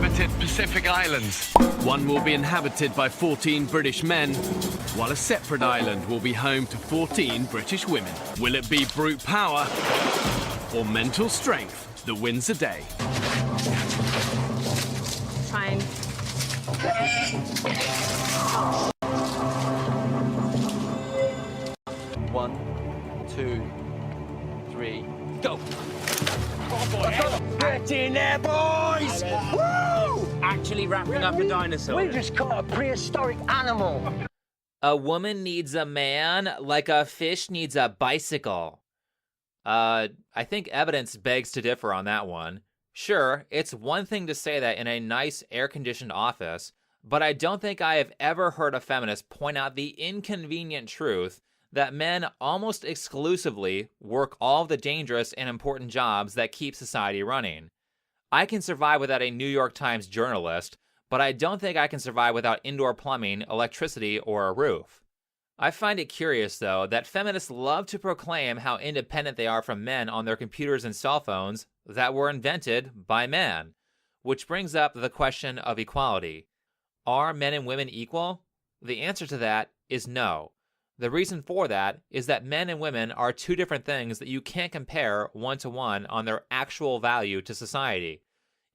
uninhabited Pacific Islands. One will be inhabited by 14 British men, while a separate island will be home to 14 British women. Will it be brute power or mental strength that wins the day? Fine. One, two, three, go! Get in there, boys! Woo! Actually wrapping up a dinosaur. We just caught a prehistoric animal. A woman needs a man like a fish needs a bicycle. I think evidence begs to differ on that one. Sure, it's one thing to say that in a nice air-conditioned office, but I don't think I have ever heard a feminist point out the inconvenient truth that men almost exclusively work all the dangerous and important jobs that keep society running. I can survive without a New York Times journalist, but I don't think I can survive without indoor plumbing, electricity, or a roof. I find it curious, though, that feminists love to proclaim how independent they are from men on their computers and cell phones that were invented by men, which brings up the question of equality. Are men and women equal? The answer to that is no. The reason for that is that men and women are two different things that you can't compare one-to-one on their actual value to society.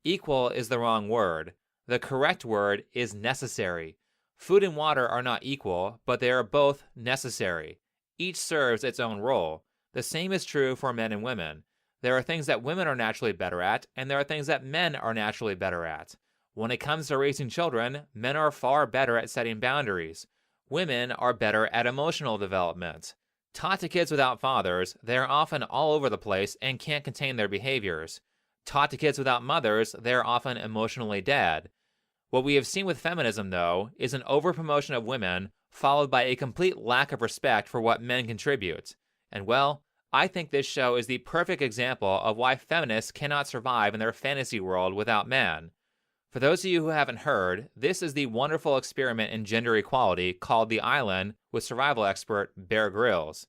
Equal is the wrong word. The correct word is necessary. Food and water are not equal, but they are both necessary. Each serves its own role. The same is true for men and women. There are things that women are naturally better at, and there are things that men are naturally better at. When it comes to raising children, men are far better at setting boundaries. Women are better at emotional development. Taught to kids without fathers, they are often all over the place and can't contain their behaviors. Taught to kids without mothers, they are often emotionally dead. What we have seen with feminism, though, is an overpromotion of women followed by a complete lack of respect for what men contribute. And well, I think this show is the perfect example of why feminists cannot survive in their fantasy world without men. For those of you who haven't heard, this is the wonderful experiment in gender equality called The Island with survival expert Bear Grylls.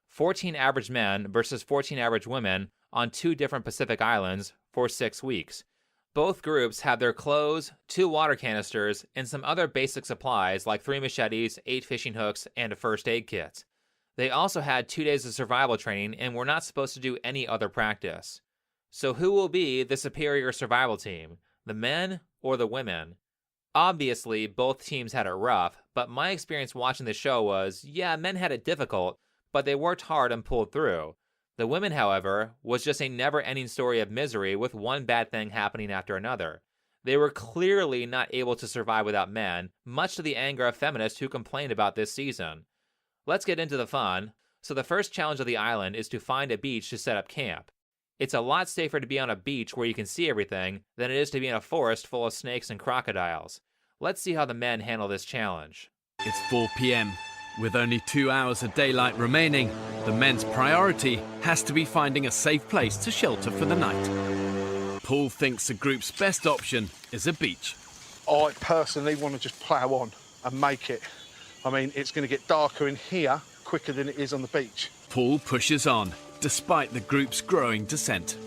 14 average men versus 14 average women on 2 different Pacific islands for 6 weeks. Both groups have their clothes, 2 water canisters, and some other basic supplies like 3 machetes, 8 fishing hooks, and a first aid kit. They also had 2 days of survival training and were not supposed to do any other practice. So who will be the superior survival team? The men or the women? Obviously, both teams had it rough, but my experience watching the show was, yeah, men had it difficult, but they worked hard and pulled through. The women, however, was just a never-ending story of misery with one bad thing happening after another. They were clearly not able to survive without men, much to the anger of feminists who complained about this season. Let's get into the fun. So the first challenge of the island is to find a beach to set up camp. It's a lot safer to be on a beach where you can see everything than it is to be in a forest full of snakes and crocodiles. Let's see how the men handle this challenge. It's 4 p.m. With only 2 hours of daylight remaining, the men's priority has to be finding a safe place to shelter for the night. Paul thinks the group's best option is a beach. I personally want to just plough on and make it. I mean, it's going to get darker in here quicker than it is on the beach. Paul pushes on, despite the group's growing dissent.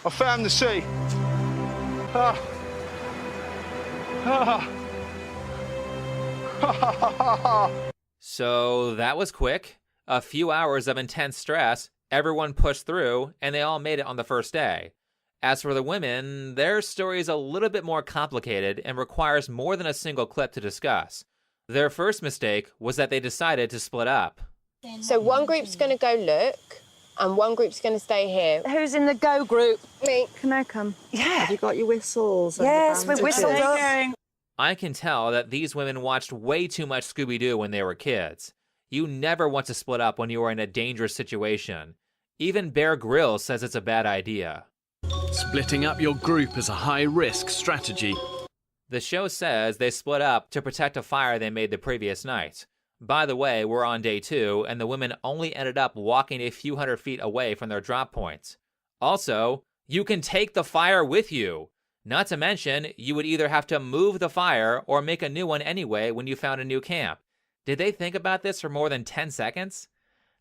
I found the sea. Ah. Ah. So that was quick. A few hours of intense stress, everyone pushed through, and they all made it on the first day. As for the women, their story is a little bit more complicated and requires more than a single clip to discuss. Their first mistake was that they decided to split up. So one group's going to go look, and one group's going to stay here. Who's in the go group? Me. Can I come? Yeah. Have you got your whistles? Yes, we're whistled up. I can tell that these women watched way too much Scooby-Doo when they were kids. You never want to split up when you are in a dangerous situation. Even Bear Grylls says it's a bad idea. Splitting up your group is a high-risk strategy. The show says they split up to protect a fire they made the previous night. By the way, we're on day 2, and the women only ended up walking a few hundred feet away from their drop points. Also, you can take the fire with you. Not to mention, you would either have to move the fire or make a new one anyway when you found a new camp. Did they think about this for more than 10 seconds?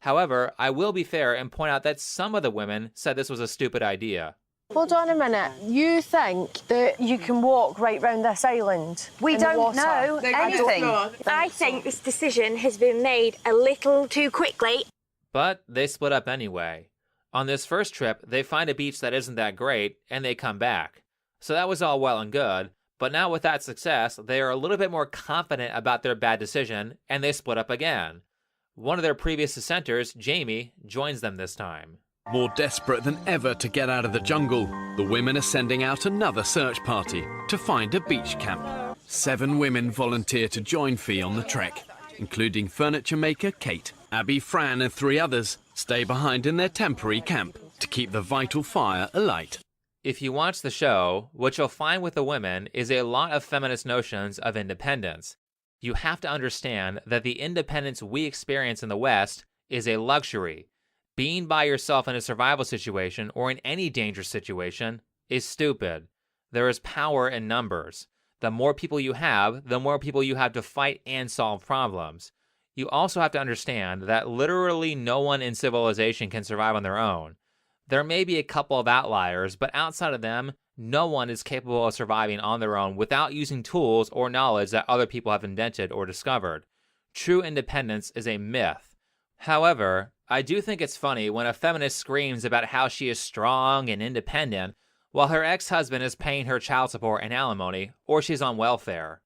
However, I will be fair and point out that some of the women said this was a stupid idea. Hold on a minute. You think that you can walk right round this island? We in the don't water? know anything. I think this decision has been made a little too quickly. But they split up anyway. On this first trip, they find a beach that isn't that great, and they come back. So that was all well and good, but now with that success, they are a little bit more confident about their bad decision, and they split up again. One of their previous dissenters, Jamie, joins them this time. More desperate than ever to get out of the jungle, the women are sending out another search party to find a beach camp. 7 women volunteer to join Fee on the trek, including furniture maker Kate. Abby, Fran and 3 others stay behind in their temporary camp to keep the vital fire alight. If you watch the show, what you'll find with the women is a lot of feminist notions of independence. You have to understand that the independence we experience in the West is a luxury. Being by yourself in a survival situation or in any dangerous situation is stupid. There is power in numbers. The more people you have, the more people you have to fight and solve problems. You also have to understand that literally no one in civilization can survive on their own. There may be a couple of outliers, but outside of them, no one is capable of surviving on their own without using tools or knowledge that other people have invented or discovered. True independence is a myth. However, I do think it's funny when a feminist screams about how she is strong and independent while her ex-husband is paying her child support and alimony, or she's on welfare.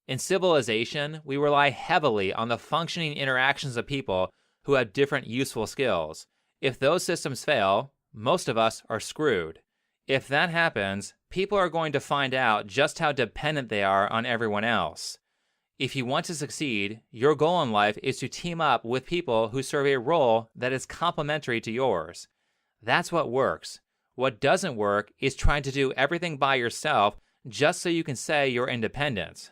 In civilization, we rely heavily on the functioning interactions of people who have different useful skills. If those systems fail, most of us are screwed. If that happens, people are going to find out just how dependent they are on everyone else. If you want to succeed, your goal in life is to team up with people who serve a role that is complementary to yours. That's what works. What doesn't work is trying to do everything by yourself just so you can say you're independent.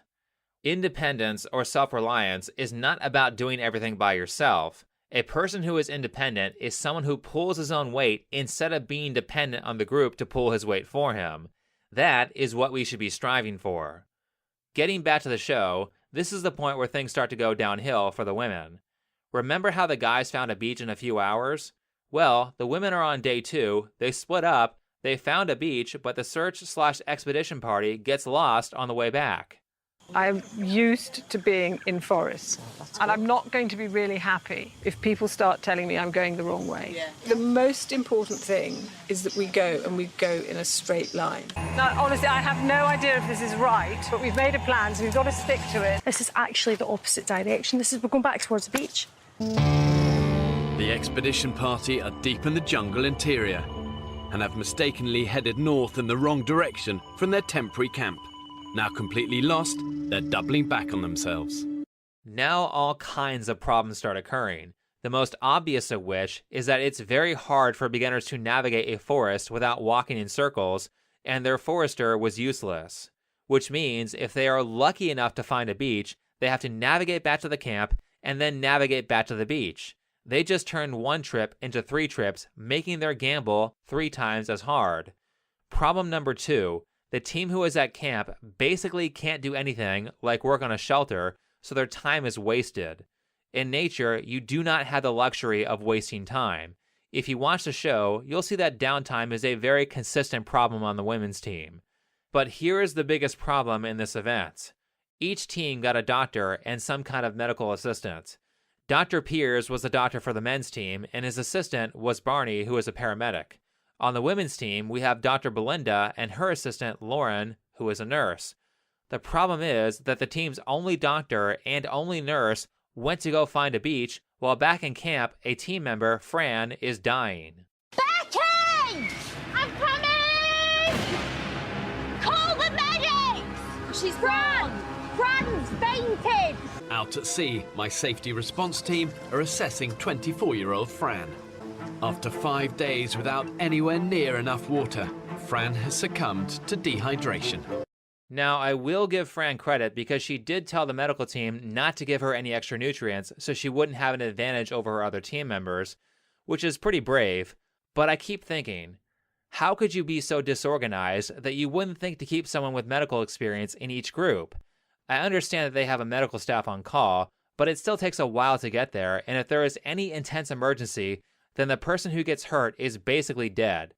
Independence or self-reliance is not about doing everything by yourself. A person who is independent is someone who pulls his own weight instead of being dependent on the group to pull his weight for him. That is what we should be striving for. Getting back to the show, this is the point where things start to go downhill for the women. Remember how the guys found a beach in a few hours? Well, the women are on day 2, they split up, they found a beach, but the search/expedition party gets lost on the way back. I'm used to being in forests, and I'm not going to be really happy if people start telling me I'm going the wrong way. Yeah. The most important thing is that we go in a straight line. Now, honestly, I have no idea if this is right, but we've made a plan, so we've got to stick to it. This is actually the opposite direction. We're going back towards the beach. The expedition party are deep in the jungle interior and have mistakenly headed north in the wrong direction from their temporary camp. Now completely lost, they're doubling back on themselves. Now all kinds of problems start occurring, the most obvious of which is that it's very hard for beginners to navigate a forest without walking in circles, and their forester was useless. Which means if they are lucky enough to find a beach, they have to navigate back to the camp and then navigate back to the beach. They just turned one trip into 3 trips, making their gamble 3 times as hard. Problem number 2. The team who is at camp basically can't do anything like work on a shelter, so their time is wasted. In nature, you do not have the luxury of wasting time. If you watch the show, you'll see that downtime is a very consistent problem on the women's team. But here is the biggest problem in this event. Each team got a doctor and some kind of medical assistant. Dr. Piers was the doctor for the men's team, and his assistant was Barney, who is a paramedic. On the women's team, we have Dr. Belinda and her assistant, Lauren, who is a nurse. The problem is that the team's only doctor and only nurse went to go find a beach, while back in camp, a team member, Fran, is dying. Becky! I'm coming! Call the medics! She's gone! Fran's fainted! Out at sea, my safety response team are assessing 24-year-old Fran. After 5 days without anywhere near enough water, Fran has succumbed to dehydration. Now, I will give Fran credit because she did tell the medical team not to give her any extra nutrients so she wouldn't have an advantage over her other team members, which is pretty brave, but I keep thinking, how could you be so disorganized that you wouldn't think to keep someone with medical experience in each group? I understand that they have a medical staff on call, but it still takes a while to get there, and if there is any intense emergency, then the person who gets hurt is basically dead.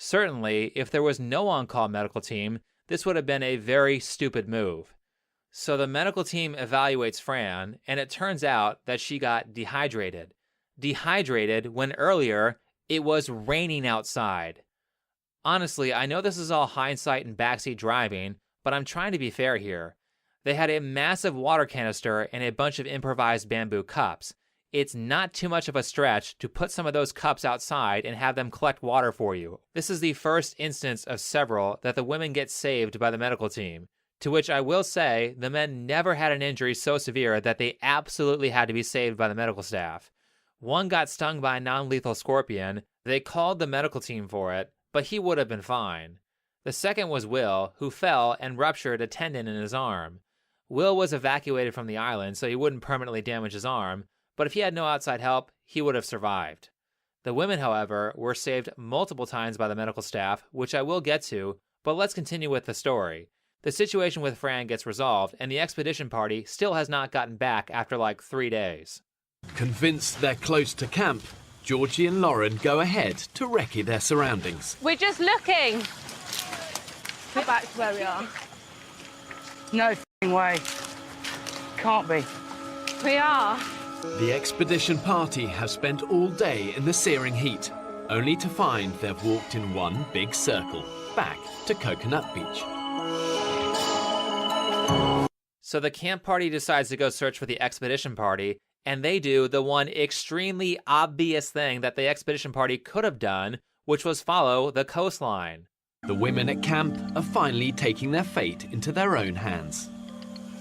Certainly, if there was no on-call medical team, this would have been a very stupid move. So the medical team evaluates Fran, and it turns out that she got dehydrated. Dehydrated when earlier it was raining outside. Honestly, I know this is all hindsight and backseat driving, but I'm trying to be fair here. They had a massive water canister and a bunch of improvised bamboo cups. It's not too much of a stretch to put some of those cups outside and have them collect water for you. This is the first instance of several that the women get saved by the medical team, to which I will say the men never had an injury so severe that they absolutely had to be saved by the medical staff. One got stung by a non-lethal scorpion. They called the medical team for it, but he would have been fine. The second was Will, who fell and ruptured a tendon in his arm. Will was evacuated from the island so he wouldn't permanently damage his arm, but if he had no outside help, he would have survived. The women, however, were saved multiple times by the medical staff, which I will get to, but let's continue with the story. The situation with Fran gets resolved, and the expedition party still has not gotten back after like 3 days. Convinced they're close to camp, Georgie and Lauren go ahead to recce their surroundings. We're just looking. Go back to where we are. No f***ing way. Can't be. We are. The expedition party have spent all day in the searing heat, only to find they've walked in one big circle, back to Coconut Beach. So the camp party decides to go search for the expedition party, and they do the one extremely obvious thing that the expedition party could have done, which was follow the coastline. The women at camp are finally taking their fate into their own hands.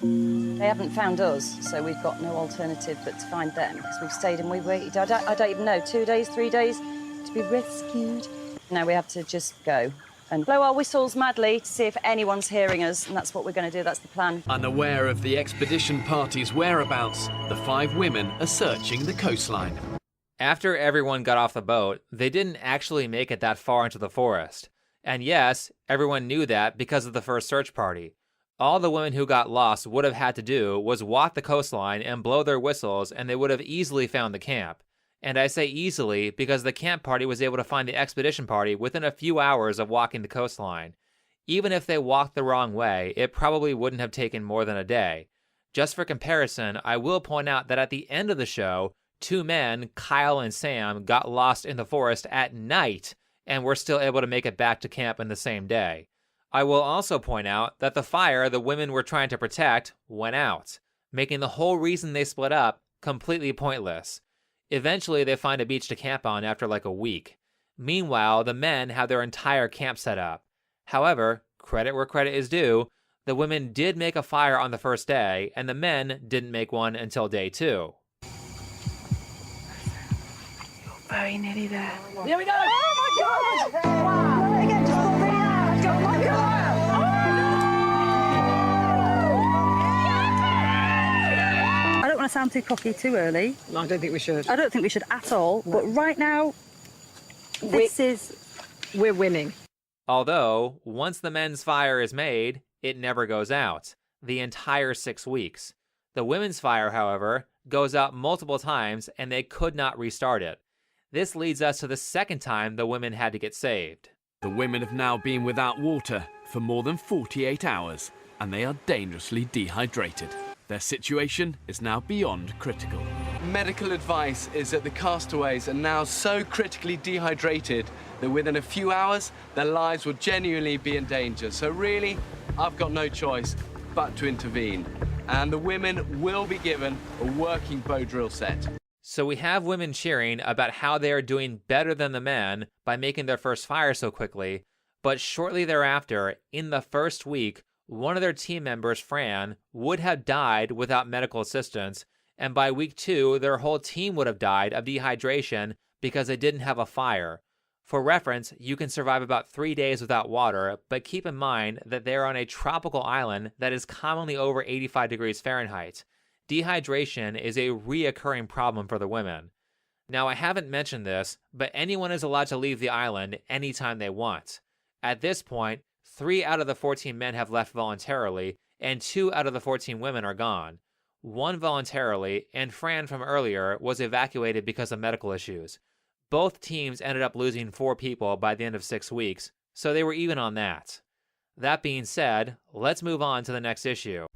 They haven't found us, so we've got no alternative but to find them, because we've stayed and we've waited, I don't even know, 2 days, 3 days to be rescued. Now we have to just go and blow our whistles madly to see if anyone's hearing us, and that's what we're going to do, that's the plan. Unaware of the expedition party's whereabouts, the 5 women are searching the coastline. After everyone got off the boat, they didn't actually make it that far into the forest. And yes, everyone knew that because of the first search party. All the women who got lost would have had to do was walk the coastline and blow their whistles, and they would have easily found the camp. And I say easily because the camp party was able to find the expedition party within a few hours of walking the coastline. Even if they walked the wrong way, it probably wouldn't have taken more than a day. Just for comparison, I will point out that at the end of the show, 2 men, Kyle and Sam, got lost in the forest at night and were still able to make it back to camp in the same day. I will also point out that the fire the women were trying to protect went out, making the whole reason they split up completely pointless. Eventually, they find a beach to camp on after like a week. Meanwhile, the men have their entire camp set up. However, credit where credit is due, the women did make a fire on the first day, and the men didn't make one until day 2. Very nearly there. Here we go! Oh my God! Wow! Again, just put me out! Oh my God! I don't want to sound too cocky too early. No, I don't think we should. I don't think we should at all, but right now, We're winning. Although, once the men's fire is made, it never goes out, the entire 6 weeks. The women's fire, however, goes out multiple times and they could not restart it. This leads us to the second time the women had to get saved. The women have now been without water for more than 48 hours, and they are dangerously dehydrated. Their situation is now beyond critical. Medical advice is that the castaways are now so critically dehydrated that within a few hours, their lives will genuinely be in danger. So really, I've got no choice but to intervene. And the women will be given a working bow drill set. So we have women cheering about how they are doing better than the men by making their first fire so quickly, but shortly thereafter, in the first week, one of their team members, Fran, would have died without medical assistance, and by week 2, their whole team would have died of dehydration because they didn't have a fire. For reference, you can survive about 3 days without water, but keep in mind that they are on a tropical island that is commonly over 85 degrees Fahrenheit. Dehydration is a reoccurring problem for the women. Now, I haven't mentioned this, but anyone is allowed to leave the island anytime they want. At this point, 3 out of the 14 men have left voluntarily, and 2 out of the 14 women are gone. 1 voluntarily, and Fran from earlier was evacuated because of medical issues. Both teams ended up losing 4 people by the end of 6 weeks, so they were even on that. That being said, let's move on to the next issue.